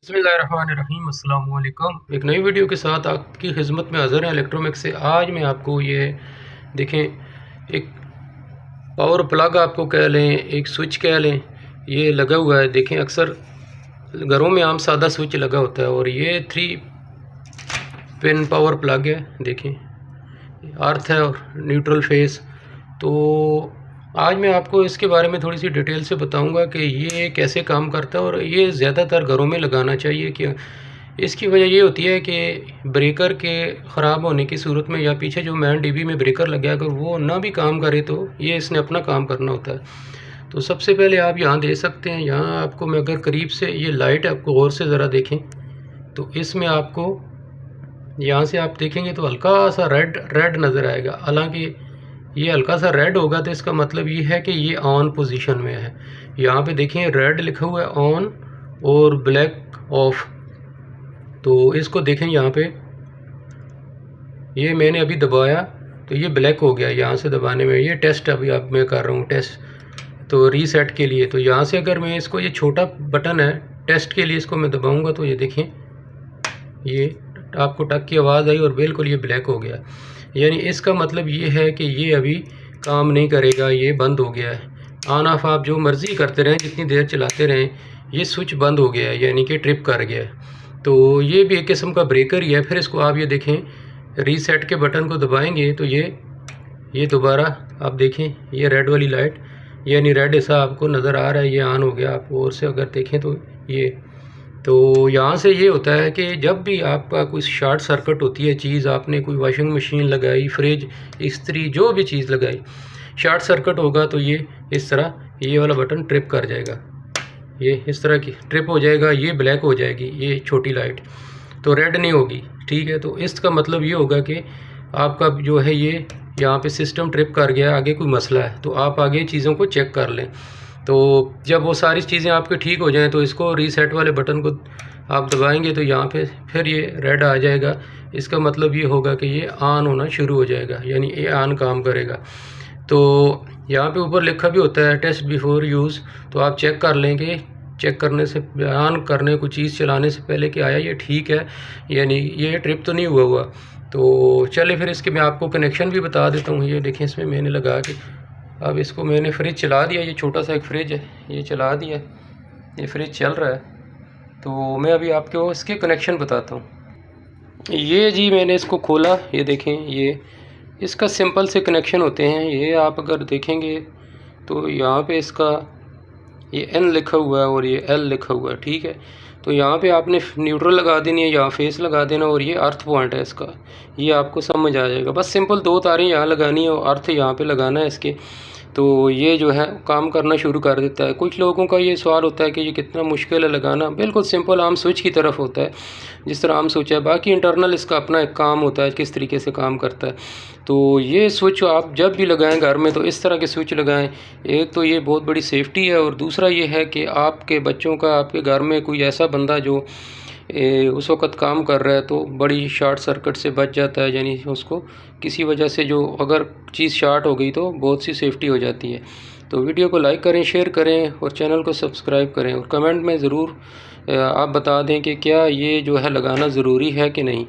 बिस्मिल्लाहिर्रहमानिर्रहीम, अस्सलाम वालेकुम। एक नई वीडियो के साथ आपकी खिदमत में हाज़िर है इलेक्ट्रॉनिक से। आज मैं आपको ये देखें, एक पावर प्लग आपको कह लें, एक स्विच कह लें, ये लगा हुआ है। देखें, अक्सर घरों में आम सादा स्विच लगा होता है और ये 3 पिन पावर प्लग है। देखें, अर्थ है और न्यूट्रल फेस। तो आज मैं आपको इसके बारे में थोड़ी सी डिटेल से बताऊंगा कि ये कैसे काम करता है और ये ज़्यादातर घरों में लगाना चाहिए। कि इसकी वजह ये होती है कि ब्रेकर के ख़राब होने की सूरत में या पीछे जो मैन डीबी में ब्रेकर लग गया, अगर वो ना भी काम करे तो ये इसने अपना काम करना होता है। तो सबसे पहले आप यहाँ दे सकते हैं, यहाँ आपको मैं अगर करीब से ये लाइट आपको गौर से ज़रा देखें तो इसमें आपको यहाँ से आप देखेंगे तो हल्का सा रेड नज़र आएगा। हालांकि ये हल्का सा रेड होगा तो इसका मतलब ये है कि ये ऑन पोजीशन में है। यहाँ पे देखिए रेड लिखा हुआ है ऑन और ब्लैक ऑफ। तो इसको देखें, यहाँ पे ये मैंने अभी दबाया तो ये ब्लैक हो गया। यहाँ से दबाने में ये टेस्ट अभी अब मैं कर रहा हूँ, टेस्ट तो रीसेट के लिए। तो यहाँ से अगर मैं इसको, ये छोटा बटन है टेस्ट के लिए, इसको मैं दबाऊँगा तो ये देखें, ये आपको टक की आवाज़ आई और बिल्कुल ये ब्लैक हो गया। यानी इसका मतलब ये है कि ये अभी काम नहीं करेगा, ये बंद हो गया है। ऑन ऑफ आप जो मर्ज़ी करते रहें, जितनी देर चलाते रहें, ये स्विच बंद हो गया है, यानी कि ट्रिप कर गया है। तो ये भी एक किस्म का ब्रेकर ही है। फिर इसको आप ये देखें, रीसेट के बटन को दबाएंगे तो ये दोबारा आप देखें, ये रेड वाली लाइट यानी रेड ऐसा आपको नज़र आ रहा है, ये ऑन हो गया। आप और से अगर देखें तो ये, तो यहाँ से ये होता है कि जब भी आपका कोई शॉर्ट सर्किट होती है चीज़, आपने कोई वॉशिंग मशीन लगाई, फ्रिज, इस्त्री, जो भी चीज़ लगाई, शॉर्ट सर्किट होगा तो ये इस तरह ये वाला बटन ट्रिप कर जाएगा। ये इस तरह की ट्रिप हो जाएगा, ये ब्लैक हो जाएगी ये छोटी लाइट, तो रेड नहीं होगी। ठीक है, तो इसका मतलब ये होगा कि आपका जो है ये यहाँ पे सिस्टम ट्रिप कर गया, आगे कोई मसला है तो आप आगे चीज़ों को चेक कर लें। तो जब वो सारी चीज़ें आपकी ठीक हो जाएं तो इसको रीसेट वाले बटन को आप दबाएंगे तो यहाँ पे फिर ये रेड आ जाएगा। इसका मतलब ये होगा कि ये ऑन होना शुरू हो जाएगा, यानी ये ऑन काम करेगा। तो यहाँ पे ऊपर लिखा भी होता है टेस्ट बिफोर यूज़, तो आप चेक कर लेंगे, चेक करने से, ऑन करने को चीज़ चलाने से पहले कि आया ये ठीक है, यानी ये ट्रिप तो नहीं हुआ। तो चले फिर इसके मैं आपको कनेक्शन भी बता देता हूँ। ये देखें, इसमें मैंने लगा के अब इसको मैंने फ्रिज चला दिया। ये छोटा सा एक फ्रिज है, ये चला दिया, ये फ्रिज चल रहा है। तो मैं अभी आपको इसके कनेक्शन बताता हूँ। ये जी मैंने इसको खोला, ये देखें, ये इसका सिंपल से कनेक्शन होते हैं। ये आप अगर देखेंगे तो यहाँ पे इसका ये N लिखा हुआ है और ये L लिखा हुआ है। ठीक है, तो यहाँ पे आपने न्यूट्रल लगा देनी है, यहाँ फेस लगा देना और ये अर्थ पॉइंट है इसका, ये आपको समझ आ जाएगा। बस सिंपल 2 तारें यहाँ लगानी है और अर्थ यहाँ पे लगाना है इसके, तो ये जो है काम करना शुरू कर देता है। कुछ लोगों का ये सवाल होता है कि ये कितना मुश्किल है लगाना। बिल्कुल सिंपल, आम स्विच की तरफ होता है जिस तरह आम स्विच है। बाकी इंटरनल इसका अपना एक काम होता है, किस तरीके से काम करता है। तो ये स्विच आप जब भी लगाएं घर में तो इस तरह के स्विच लगाएं। एक तो ये बहुत बड़ी सेफ्टी है और दूसरा ये है कि आपके बच्चों का, आपके घर में कोई ऐसा बंदा जो उस वक़्त काम कर रहा है तो बड़ी शॉर्ट सर्किट से बच जाता है, यानी उसको किसी वजह से जो अगर चीज़ शॉर्ट हो गई तो बहुत सी सेफ्टी हो जाती है। तो वीडियो को लाइक करें, शेयर करें और चैनल को सब्सक्राइब करें और कमेंट में ज़रूर आप बता दें कि क्या ये जो है लगाना ज़रूरी है कि नहीं।